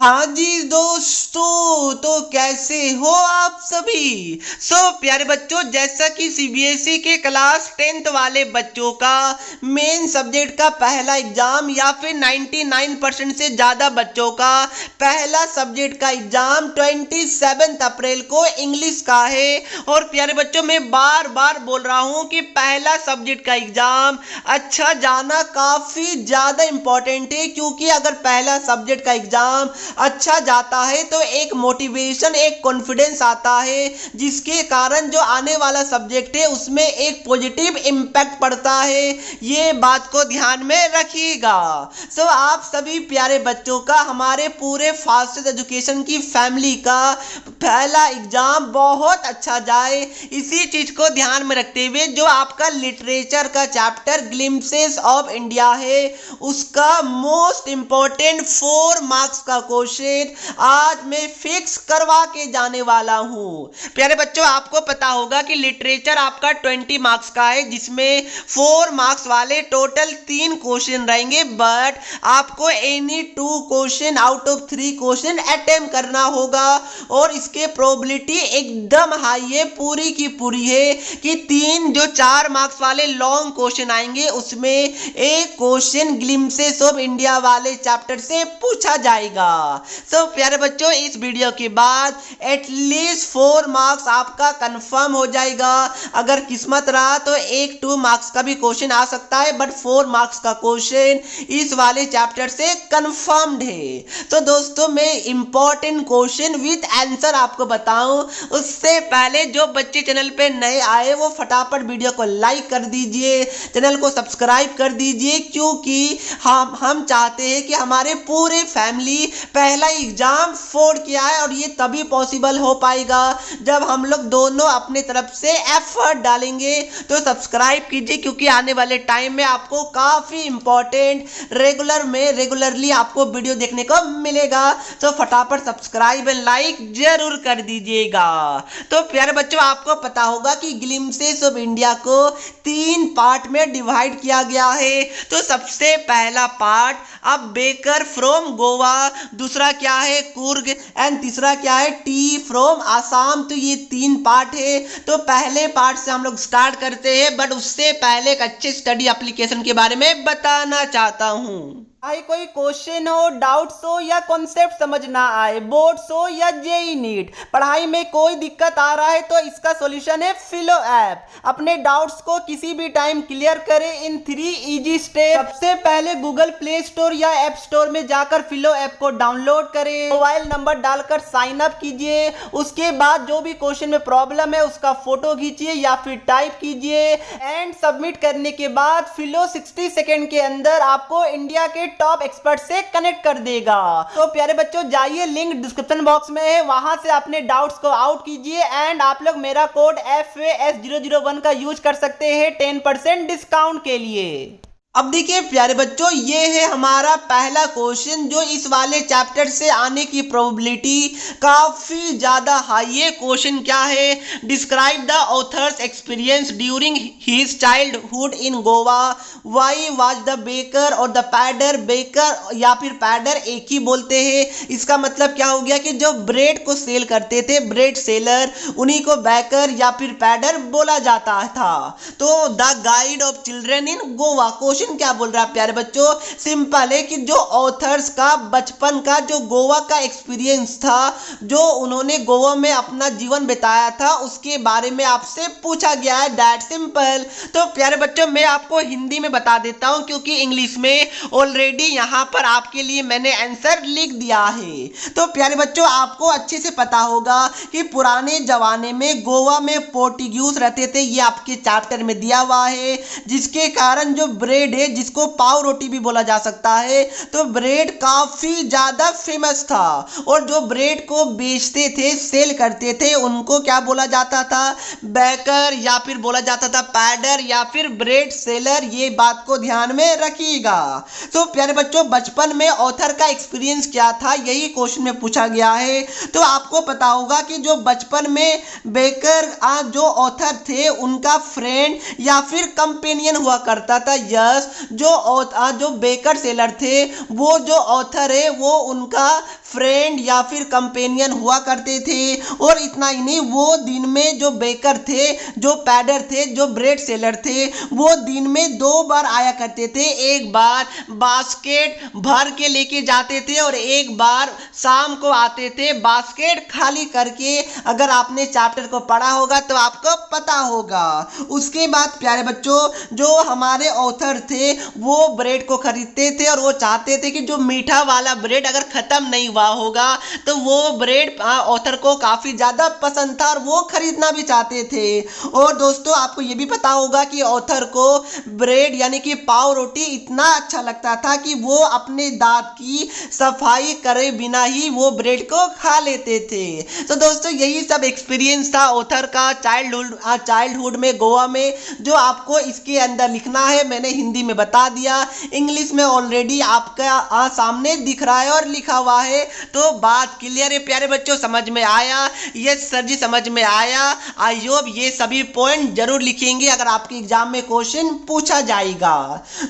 हाँ जी दोस्तों, तो कैसे हो आप सभी। प्यारे बच्चों, जैसा कि सीबीएसई के क्लास 10th वाले बच्चों का मेन सब्जेक्ट का पहला एग्जाम या फिर 99% से ज़्यादा बच्चों का पहला सब्जेक्ट का एग्जाम 27 अप्रैल को इंग्लिश का है। और प्यारे बच्चों, मैं बार बार बोल रहा हूँ कि पहला सब्जेक्ट का एग्जाम अच्छा जाना काफ़ी ज़्यादा इम्पोर्टेंट है, क्योंकि अगर पहला सब्जेक्ट का एग्जाम अच्छा जाता है तो एक मोटिवेशन, एक कॉन्फिडेंस आता है, जिसके कारण जो आने वाला सब्जेक्ट है उसमें एक पॉजिटिव इम्पैक्ट पड़ता है। ये बात को ध्यान में रखिएगा। आप सभी प्यारे बच्चों का, हमारे पूरे फास्टेस्ट एजुकेशन की फैमिली का पहला एग्जाम बहुत अच्छा जाए, इसी चीज को ध्यान में रखते हुए जो आपका लिटरेचर का चैप्टर ग्लिम्पसेस ऑफ इंडिया है, उसका मोस्ट इंपॉर्टेंट 4 मार्क्स का क्वेश्चन आज मैं फिक्स करवा के जाने वाला हूं। प्यारे बच्चों, आपको पता होगा कि लिटरेचर आपका 20 मार्क्स का है, जिसमें 4 मार्क्स वाले टोटल 3 क्वेश्चन रहेंगे, बट आपको any 2 question out of 3 question attempt करना होगा। और इसके प्रोबेबिलिटी एकदम हाई है, पूरी की पूरी है कि 3 जो 4 मार्क्स वाले लॉन्ग क्वेश्चन आएंगे उसमें एक क्वेश्चन ग्लिम्पसेस ऑफ इंडिया वाले चैप्टर से पूछा जाएगा। प्यारे बच्चों, इस वीडियो के बाद एटलीस्ट 4 मार्क्स आपका कंफर्म हो जाएगा। अगर किस्मत रहा तो 1-2 मार्क्स का भी क्वेश्चन आ सकता है, बट 4 मार्क्स का क्वेश्चन इस वाले चैप्टर से कंफर्म्ड है। तो दोस्तों, मैं इंपॉर्टेंट क्वेश्चन विद आंसर आपको बताऊं उससे पहले जो बच्चे चैनल पे नए आए वो फटाफट वीडियो को लाइक कर दीजिए, चैनल को सब्सक्राइब कर दीजिए, क्योंकि हम चाहते हैं कि हमारे पूरे फैमिली पहला एग्जाम फोड़ के आए, और ये तभी पॉसिबल हो पाएगा जब हम लोग दोनों अपने तरफ से एफर्ट डालेंगे। तो सब्सक्राइब कीजिए, क्योंकि आने वाले टाइम में आपको काफी इंपॉर्टेंट रेगुलरली आपको वीडियो देखने को मिलेगा। तो फटाफट सब्सक्राइब एंड लाइक जरूर कर दीजिएगा। तो प्यारे बच्चों, आपको पता होगा कि ग्लिम्पसेस ऑफ इंडिया को 3 पार्ट में डिवाइड किया गया है। तो सबसे पहला पार्ट अब बेकर फ्रॉम गोवा, दूसरा क्या है कुर्ग, एंड तीसरा क्या है टी फ्रॉम आसाम। तो ये 3 पार्ट है। तो पहले पार्ट से हम लोग स्टार्ट करते हैं, बट उससे पहले एक अच्छे स्टडी एप्लीकेशन के बारे में बताना चाहता हूं। चाहे कोई क्वेश्चन हो, डाउट्स हो या कॉन्सेप्ट समझ ना आए, बोर्ड्स हो या जेई नीट, पढ़ाई में कोई दिक्कत आ रहा है तो इसका सॉल्यूशन है फिलो ऐप। अपने डाउट्स को किसी भी टाइम क्लियर करें इन 3 इजी स्टेप। सबसे पहले गूगल प्ले स्टोर या ऐप स्टोर में जाकर फिलो ऐप को डाउनलोड करें, मोबाइल नंबर डालकर साइन अप कीजिए। उसके बाद जो भी क्वेश्चन में प्रॉब्लम है उसका फोटो खींचिए या फिर टाइप कीजिए, एंड सबमिट करने के बाद फिलो 60 सेकेंड के अंदर आपको इंडिया के टॉप एक्सपर्ट से कनेक्ट कर देगा। तो प्यारे बच्चों, जाइए, लिंक डिस्क्रिप्शन बॉक्स में है, वहां से अपने डाउट्स को आउट कीजिए, एंड आप लोग मेरा कोड FAS001 का यूज कर सकते हैं 10% डिस्काउंट के लिए। अब देखिए प्यारे बच्चों, ये है हमारा पहला क्वेश्चन जो इस वाले चैप्टर से आने की प्रोबेबिलिटी काफी ज्यादा हाई है। क्वेश्चन क्या है, describe the author's experience during his childhood in Goa, why was the baker और द पैडर, बेकर या फिर पैडर एक ही बोलते हैं। इसका मतलब क्या हो गया कि जो ब्रेड को सेल करते थे, ब्रेड सेलर, उन्हीं को बेकर या फिर पैडर बोला जाता था। तो the guide of children in Goa, question क्या बोल रहा है प्यारे बच्चों, सिंपल है कि जो ऑथर्स का बचपन का जो गोवा का एक्सपीरियंस था, जो उन्होंने गोवा में अपना जीवन बिताया था, उसके बारे में आपसे पूछा गया है, दैट सिंपल। तो प्यारे बच्चों, मैं आपको हिंदी में बता देता हूं, क्योंकि इंग्लिश में ऑलरेडी यहां पर आपके लिए मैंने आंसर लिख दिया है। तो प्यारे बच्चों, आपको अच्छे से पता होगा कि पुराने जमाने में गोवा में पोर्टुगीज रहते थे, ये आपके चैप्टर में दिया हुआ है, जिसके कारण जो ब्रेड है, जिसको पाव रोटी भी बोला जा सकता है, तो ब्रेड काफी ज्यादा फेमस था। और जो ब्रेड को बेचते थे, सेल करते थे, उनको क्या बोला जाता था, बेकर या फिर बोला जाता था पैडर या फिर ब्रेड सेलर। ये बात को ध्यान में रखिएगा। तो प्यारे बच्चों, बचपन में ऑथर का एक्सपीरियंस क्या था, यही क्वेश्चन में पूछा गया है। तो आपको पता होगा कि जो बचपन में बेकर जो ऑथर थे, उनका फ्रेंड या फिर कंपेनियन हुआ करता था। यस, प्लस जो बेकर सेलर थे वो जो ऑथर है वो उनका फ्रेंड या फिर कंपेनियन हुआ करते थे। और इतना ही नहीं, वो दिन में जो बेकर थे, जो पैडर थे, जो ब्रेड सेलर थे, वो दिन में 2 बार आया करते थे। एक बार बास्केट भर के लेके जाते थे और एक बार शाम को आते थे बास्केट खाली करके। अगर आपने चैप्टर को पढ़ा होगा तो आपको पता होगा। उसके बाद प्यारे बच्चों, जो हमारे ऑथर थे वो ब्रेड को खरीदते थे और वो चाहते थे कि जो मीठा वाला ब्रेड अगर खत्म नहीं हुआ होगा तो वो ब्रेड ऑथर को काफी ज्यादा पसंद था और वो खरीदना भी चाहते थे। और दोस्तों आपको ये भी पता होगा कि ऑथर को ब्रेड यानी कि पाव रोटी इतना अच्छा लगता था कि वो अपने दांत की सफाई करे बिना ही वो ब्रेड को खा लेते थे। तो दोस्तों यही सब एक्सपीरियंस था ऑथर का चाइल्डहुड में गोवा में, जो आपको इसके अंदर लिखना है। मैंने हिंदी में बता दिया, इंग्लिश में ऑलरेडी आपका सामने दिख रहा है और लिखा हुआ है। तो बात क्लियर है प्यारे बच्चों, समझ में आया? यस सर जी समझ में आया। आई होप ये सभी पॉइंट जरूर लिखेंगे अगर आपके एग्जाम में क्वेश्चन पूछा जाएगा।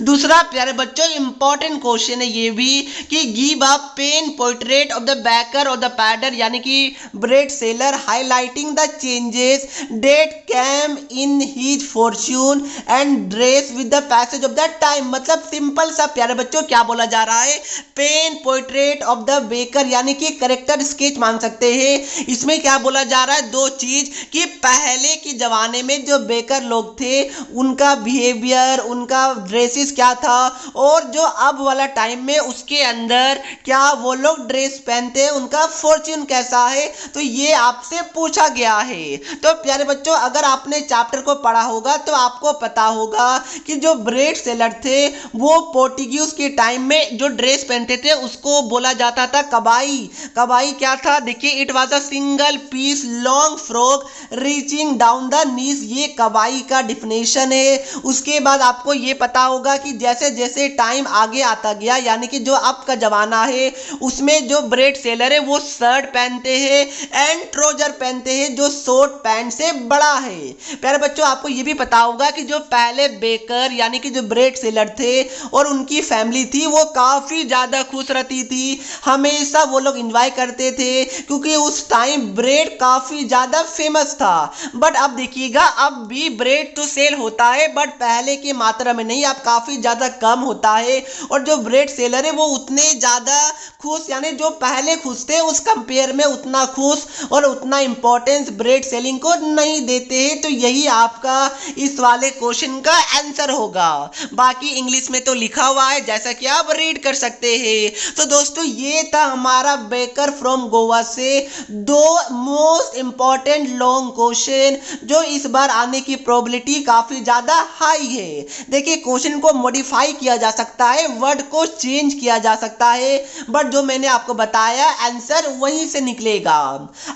दूसरा प्यारे बच्चों इंपॉर्टेंट क्वेश्चन है ये भी कि give a pen portrait of the baker और द पैडर यानी कि bread seller highlighting the changes that came in his fortune and dress with the passage of the time. मतलब सिंपल सा प्यारे बच्चों क्या बोला जा रहा है, pen portrait of the baker यानी कि करेक्टर स्केच मान सकते हैं। इसमें क्या बोला जा रहा है, 2 चीज कि पहले के जमाने में जो बेकर लोग थे उनका बिहेवियर, उनका ड्रेसेस क्या था, और जो अब वाला टाइम में उसके अंदर क्या वो लोग ड्रेस पहनते हैं, उनका फॉर्च्यून कैसा है। तो ये आपसे पूछा गया है। तो प्यारे बच्चों अगर आपने चैप्टर को पढ़ा होगा तो आपको पता होगा कि जो ब्रेड सेलर थे वो पोर्टुगीज के टाइम में जो ड्रेस पहनते थे उसको बोला जाता था कबाई। कबाई क्या था देखिए, it was a single piece long frock reaching down the knees, ये कबाई का डिफिनेशन है। उसके बाद आपको ये पता होगा कि जैसे जैसे टाइम आगे आता गया यानी कि जो अब का जमाना है उसमें जो ब्रेड सेलर है वो शर्ट पहनते हैं एंड ट्राउजर पहनते हैं जो शॉर्ट पैंट से बड़ा है। प्यारे बच्चों आपको ये भी पता होगा कि जो पहले बेकर यानी कि जो ब्रेड सेलर थे और उनकी फैमिली थी वो काफी ज्यादा खुश रहती थी, हमेशा वो लोग एंजॉय करते थे क्योंकि उस टाइम ब्रेड काफी ज्यादा फेमस था। बट अब देखिएगा अब भी ब्रेड तो सेल होता है बट पहले की मात्रा में नहीं, अब काफी ज्यादा कम होता है। और जो ब्रेड सेलर है वो उतने ज्यादा खुश यानी जो पहले खुश थे उस कंपेयर में उतना खुश और उतना इंपॉर्टेंस ब्रेड सेलिंग को नहीं देते हैं। तो यही आपका इस वाले क्वेश्चन का आंसर होगा। बाकी इंग्लिश में तो लिखा हुआ है जैसा कि आप रीड कर सकते हैं। तो दोस्तों ये था हमारा बेकर फ्रॉम गोवा से 2 मोस्ट इंपॉर्टेंट लॉन्ग क्वेश्चन जो इस बार आने की प्रोबेबिलिटी काफी ज्यादा हाई है। देखिए क्वेश्चन को मॉडिफाई किया जा सकता है, वर्ड को चेंज किया जा सकता है, बट जो मैंने आपको बताया आंसर वहीं से निकलेगा।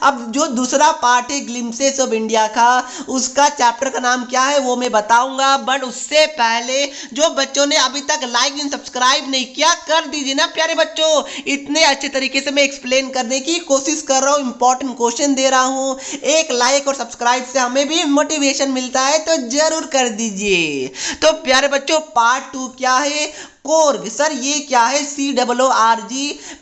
अब जो दूसरा पार्ट है ग्लिम्पसेस ऑफ इंडिया का, उसका चैप्टर का नाम क्या है वो मैं बताऊंगा। बट उससे पहले जो बच्चों ने अभी तक लाइक एंड सब्सक्राइब नहीं किया कर दीजिए ना प्यारे बच्चों। इतने अच्छे तरीके से मैं एक्सप्लेन करने की कोशिश कर रहा हूँ, इंपॉर्टेंट क्वेश्चन दे रहा हूँ। एक लाइक और सब्सक्राइब से हमें भी मोटिवेशन मिलता है तो जरूर कर दीजिए। तो प्यारे बच्चों पार्ट 2 क्या है, कोर्ग। सर ये क्या है, COORG।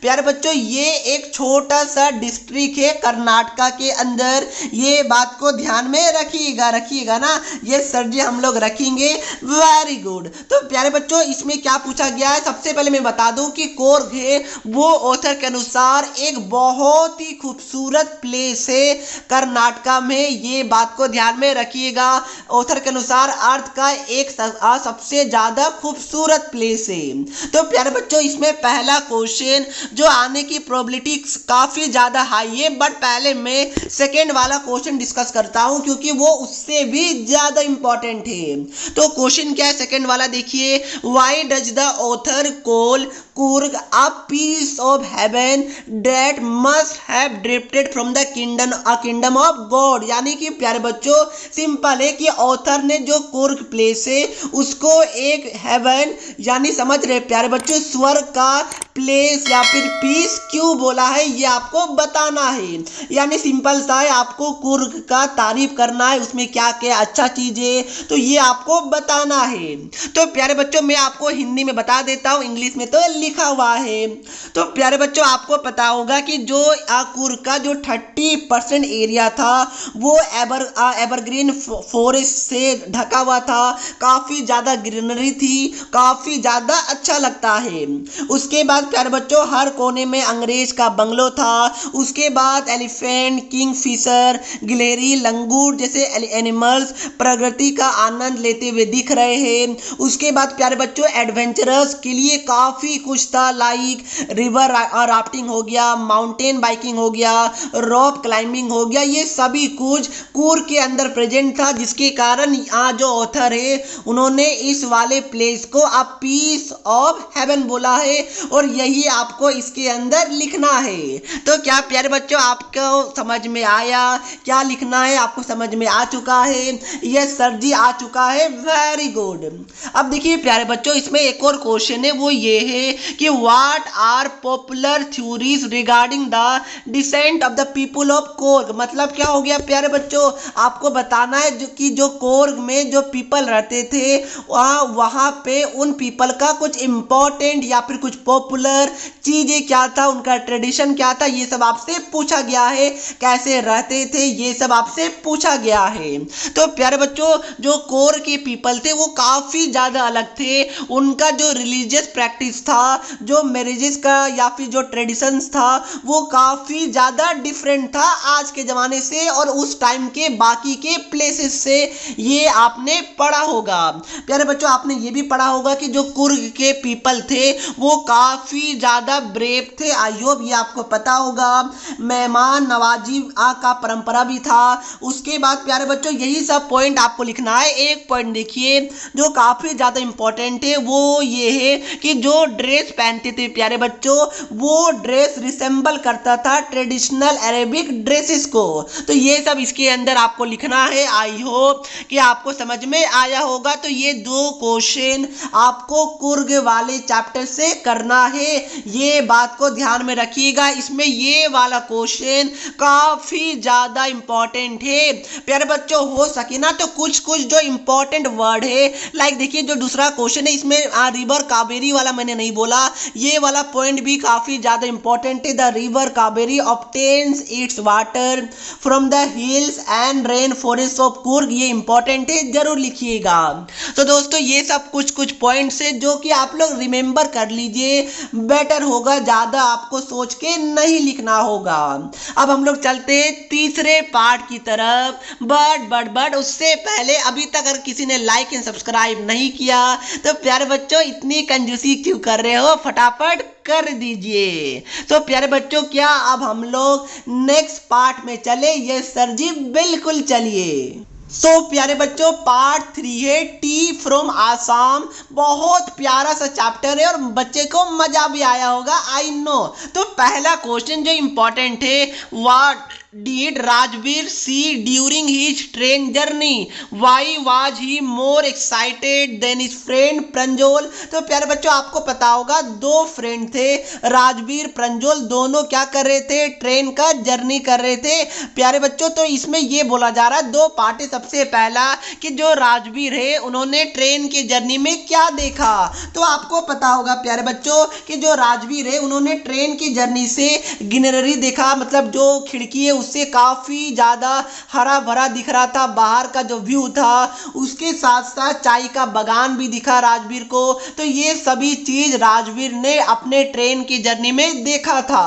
प्यारे बच्चों ये एक छोटा सा डिस्ट्रिक्ट है कर्नाटका के अंदर, ये बात को ध्यान में रखिएगा ना। ये सर जी हम लोग रखेंगे, वेरी गुड। तो प्यारे बच्चों इसमें क्या पूछा गया है, सबसे पहले मैं बता दूं कि कोर्ग है वो ऑथर के अनुसार एक बहुत ही खूबसूरत प्लेस है कर्नाटका में, ये बात को ध्यान में रखिएगा। ऑथर के अनुसार अर्थ का एक सबसे ज्यादा खूबसूरत प्लेस है। तो प्यारे बच्चों इसमें पहला क्वेश्चन जो आने की प्रोबेबिलिटी काफी ज्यादा हाई है, बट पहले मैं सेकेंड वाला क्वेश्चन डिस्कस करता हूं क्योंकि वो उससे भी ज्यादा इंपॉर्टेंट है। तो क्वेश्चन क्या है सेकेंड वाला, देखिए why does the author call Coorg a piece of heaven that must have drifted from the kingdom of God। यानी कि प्यारे बच्चों सिंपल है कि ऑथर ने जो कूर्ग प्लेस है उसको एक हेवन यानी समझ रहे प्यारे बच्चों, स्वर्ग का प्लेस या फिर पीस क्यों बोला है ये आपको बताना है। यानी सिंपल सा है, आपको कुर्ग का तारीफ करना है, उसमें क्या क्या अच्छा चीज है तो ये आपको बताना है। तो प्यारे बच्चों मैं आपको हिंदी में बता देता हूँ, इंग्लिश में तो लिखा हुआ है। तो प्यारे बच्चों आपको पता होगा कि जो कुर्ग का जो 30% एरिया था वो एवरग्रीन फॉरेस्ट से ढका हुआ था, काफी ज्यादा ग्रीनरी थी, काफी ज्यादा अच्छा लगता है। उसके बाद प्यारे बच्चों हर कोने में अंग्रेज का बंगलो था। उसके बाद एलिफेंट, किंग फिशर, गिलहरी, लंगूर जैसे एनिमल्स प्रकृति का आनंद लेते हुए दिख रहे हैं। उसके बाद प्यारे बच्चों एडवेंचरस के लिए काफी कुछ था, लाइक रिवर राफ्टिंग हो गया, माउंटेन बाइकिंग हो गया, रॉक क्लाइंबिंग हो गया, ये सभी कुछ कुर्ग के अंदर प्रेजेंट था, जिसके कारण यहाँ जो ऑथर है उन्होंने इस वाले प्लेस को अ पीस ऑफ हेवन बोला है और यही आपको इसके अंदर लिखना है। तो क्या प्यारे बच्चों आपको समझ में आया, क्या लिखना है आपको समझ में आ चुका है? यस सर जी आ चुका है, वेरी गुड। अब देखिए प्यारे बच्चों इसमें एक और क्वेश्चन है, वो ये है कि what are popular theories regarding the descent of the people of Coorg. मतलब क्या हो गया प्यारे बच्चों, आपको बताना है कि जो कोर्ग में जो पीपल रहते थे वहां पे उन पीपल का कुछ इंपॉर्टेंट या फिर कुछ पॉपुलर चीजें क्या था, उनका ट्रेडिशन क्या था, ये सब आपसे पूछा गया है, कैसे रहते थे ये सब आपसे पूछा गया है। तो प्यारे बच्चों जो कोर्ग के पीपल थे वो काफी ज्यादा अलग थे, उनका जो रिलीजियस प्रैक्टिस था, जो मैरिजेस का या फिर जो ट्रेडिशंस था वो काफी ज्यादा डिफरेंट था आज के जमाने से और उस टाइम के बाकी के प्लेसेस से, ये आपने पढ़ा होगा। प्यारे बच्चों आपने ये भी पढ़ा होगा कि जो कुर्ग के पीपल थे वो काफी ज्यादा ब्रेव थे, आई होप ये आपको पता होगा। मेहमान नवाजी का परंपरा भी था। उसके बाद प्यारे बच्चों यही सब पॉइंट आपको लिखना है। एक पॉइंट देखिए जो काफी ज्यादा इंपॉर्टेंट है, वो ये है कि जो ड्रेस पहनते थे प्यारे बच्चों वो ड्रेस रिसेंबल करता था ट्रेडिशनल अरेबिक ड्रेसेस को। तो ये सब इसके अंदर आपको लिखना है। आई होप कि आपको समझ में आया होगा। तो ये दो क्वेश्चन आपको कुर्ग वाले चैप्टर से करना है, ये बात को ध्यान में रखिएगा। इसमें ये वाला क्वेश्चन काफी ज्यादा इंपॉर्टेंट है प्यारे बच्चों। हो सके ना तो कुछ कुछ जो इंपॉर्टेंट वर्ड है, लाइक देखिए जो दूसरा क्वेश्चन है इसमें रिवर कावेरी वाला मैंने नहीं बोला, ये वाला पॉइंट भी काफी ज्यादा इंपॉर्टेंट है। The river Kaveri obtains it's water from the hills and rain forest of Coorg, ये इंपॉर्टेंट है, जरूर लिखिएगा। तो दोस्तों ये सब कुछ कुछ पॉइंट्स है जो कि आप लोग रिमेंबर कर लीजिए, बेटर होगा, ज्यादा आपको सोच के नहीं लिखना होगा। अब हम लोग चलते हैं तीसरे पार्ट की तरफ। बट उससे पहले अभी तक अगर किसी ने लाइक एंड सब्सक्राइब नहीं किया तो प्यारे बच्चों इतनी कंजूसी क्यों कर रहे हो, फटाफट कर दीजिए। तो प्यारे बच्चों क्या अब हम लोग नेक्स्ट पार्ट में चले? ये सर जी बिल्कुल चलिए। तो प्यारे बच्चों पार्ट 3 है टी फ्रॉम आसाम। बहुत प्यारा सा चैप्टर है और बच्चे को मजा भी आया होगा, आई नो। तो पहला क्वेश्चन जो इंपॉर्टेंट है, what did Rajbir see during his train journey? Why was he more excited than his friend प्रंजोल? तो प्यारे बच्चों आपको पता होगा दो फ्रेंड थे, राजबीर प्रंजोल, दोनों क्या कर रहे थे, ट्रेन का जर्नी कर रहे थे प्यारे बच्चों। तो इसमें ये बोला जा रहा है दो पार्ट है। सबसे पहला कि जो राजबीर है उन्होंने ट्रेन की जर्नी में क्या देखा। तो आपको पता होगा प्यारे बच्चों कि जो राजबीर है उन्होंने ट्रेन की जर्नी से ग्रीनरी देखा, मतलब जो खिड़की है उससे काफी ज्यादा हरा भरा दिख रहा था, बाहर का जो व्यू था, उसके साथ साथ चाय का बागान भी दिखा राजबीर को। तो ये सभी चीज राजबीर ने अपने ट्रेन की जर्नी में देखा था।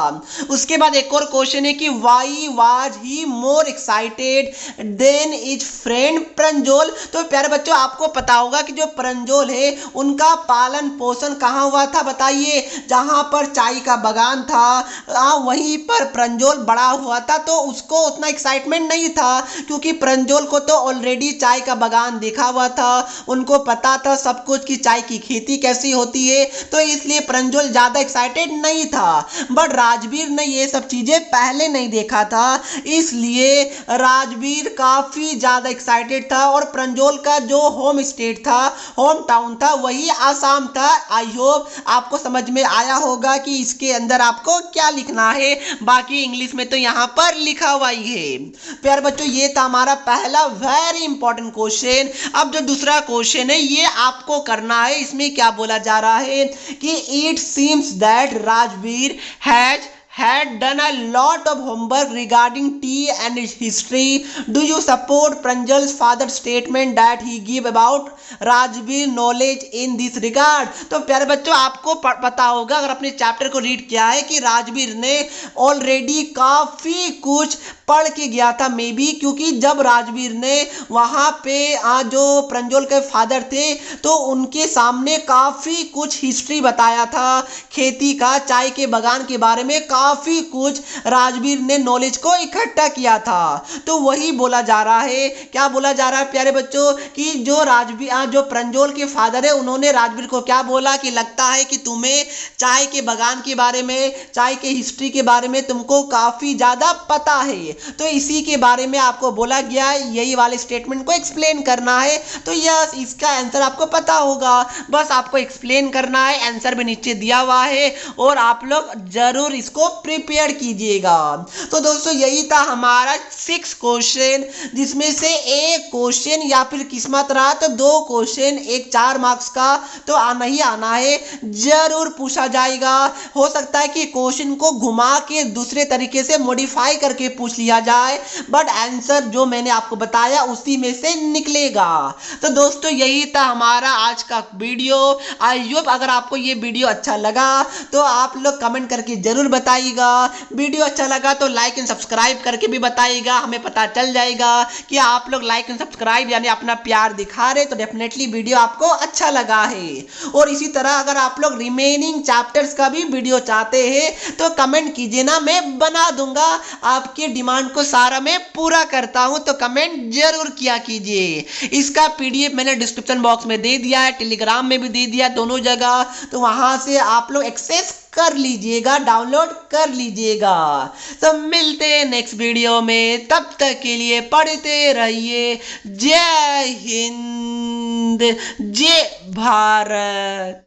उसके बाद एक और क्वेश्चन है कि why was he more excited than his friend Pranjol. तो प्यारे बच्चों आपको पता होगा कि जो प्रंजोल है उनका पालन पोषण कहाँ हुआ था, बताइए? जहां पर चाय का बागान था वहीं पर प्रंजोल बड़ा हुआ था। तो उसको उतना एक्साइटमेंट नहीं था क्योंकि प्रंजोल को तो ऑलरेडी चाय का बागान देखा हुआ था, उनको पता था सब कुछ कि चाय की खेती कैसी होती है, तो इसलिए प्रंजोल ज्यादा एक्साइटेड नहीं था। बट राजबीर ने ये सब चीजें पहले नहीं देखा था, इसलिए राजबीर काफी ज्यादा एक्साइटेड था। और प्रंजोल का जो होम स्टेट था होम टाउन था वही आसाम था। आई होप आपको समझ में आया होगा कि इसके अंदर आपको क्या लिखना है, बाकी इंग्लिश में तो यहाँ पर लिखा हुआ ही है। प्यारे बच्चों ये था हमारा पहला वेरी इंपॉर्टेंट क्वेश्चन। अब जो दूसरा क्वेश्चन है ये आपको करना है। इसमें क्या बोला जा रहा है कि it seems that Rajveer had done a lot of homework regarding tea and its history. Do you support Pranjal's father's statement that he gave about Rajveer knowledge in this regard? तो प्यारे बच्चों आपको पता होगा अगर अपने चैप्टर को रीड किया है कि राजवीर ने ऑलरेडी काफी कुछ पढ़ के गया था मे बी, क्योंकि जब राजवीर ने वहां पे जो प्रंजोल के फादर थे तो उनके सामने काफी कुछ हिस्ट्री बताया था, खेती का, चाय के बागान के बारे में काफी कुछ राजवीर ने नॉलेज को इकट्ठा किया था। तो वही बोला जा रहा है, क्या बोला जा रहा है प्यारे बच्चों कि जो राजवीर जो प्रंजोल के फादर है उन्होंने राजवीर को क्या बोला कि लगता है कि तुम्हें चाय के बागान के बारे में, चाय के हिस्ट्री के बारे में तुमको काफी ज्यादा पता है। तो इसी के बारे में आपको बोला गया यही वाले स्टेटमेंट को एक्सप्लेन करना है। तो यह इसका आंसर आपको पता होगा, बस आपको एक्सप्लेन करना है। आंसर भी नीचे दिया हुआ है और आप लोग जरूर इसको प्रिपेयर कीजिएगा। तो दोस्तों यही था हमारा 6 क्वेश्चन, जिसमें से एक क्वेश्चन या फिर किस्मत रहा तो 2 क्वेश्चन, एक 4 मार्क्स का तो आना ही आना है, जरूर पूछा जाएगा। हो सकता है कि क्वेश्चन को घुमा के दूसरे तरीके से मॉडिफाई करके पूछ लिया जाए, बट आंसर जो मैंने आपको बताया उसी में से निकलेगा। तो दोस्तों यही था हमारा आज का वीडियो। आई होप अगर आपको ये वीडियो अच्छा लगा तो आप लोग कमेंट करके जरूर बताइएगा। वीडियो अच्छा लगा तो लाइक एंड सब्सक्राइब करके भी बताइएगा, हमें पता चल जाएगा कि आप लोग लाइक एंड सब्सक्राइब यानी अपना प्यार दिखा रहे, तो डेफिनेटली वीडियो आपको अच्छा लगा है। और इसी तरह अगर आप लोग रिमेनिंग चैप्टर्स का भी वीडियो चाहते हैं तो कमेंट कीजिए ना, मैं बना दूंगा। आपके डिमांड को सारा मैं पूरा करता हूं, तो कमेंट जरूर किया कीजिए। इसका पीडीएफ मैंने डिस्क्रिप्शन बॉक्स में दे दिया है, टेलीग्राम में भी दे दिया, दोनों जगह, तो वहां से आप लोग एक्सेस कर लीजिएगा, डाउनलोड कर लीजिएगा। तो मिलते हैं नेक्स्ट वीडियो में, तब तक के लिए पढ़ते रहिए। जय हिंद, जय भारत।